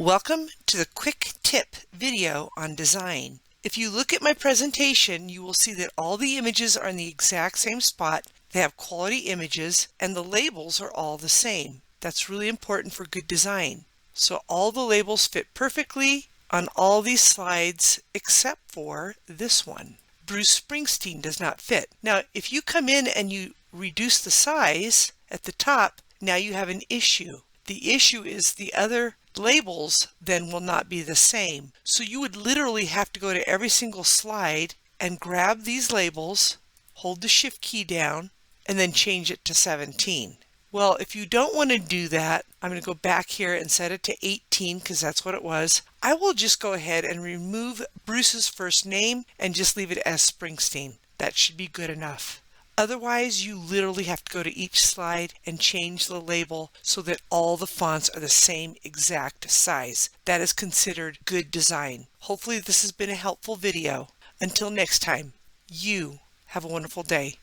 Welcome to the quick tip video on design. If you look at my presentation, you will see that all the images are in the exact same spot. They have quality images and the labels are all the same. That's really important for good design. So all the labels fit perfectly on all these slides except for this one. Bruce Springsteen does not fit. Now, if you come in and you reduce the size at the top, now you have an issue. The issue is the other labels then will not be the same. So you would literally have to go to every single slide and grab these labels, hold the shift key down, and then change it to 17. Well, if you don't want to do that, I'm going to go back here and set it to 18 because that's what it was. I will just go ahead and remove Bruce's first name and just leave it as Springsteen. That should be good enough. Otherwise, you literally have to go to each slide and change the label so that all the fonts are the same exact size. That is considered good design. Hopefully this has been a helpful video. Until next time, you have a wonderful day.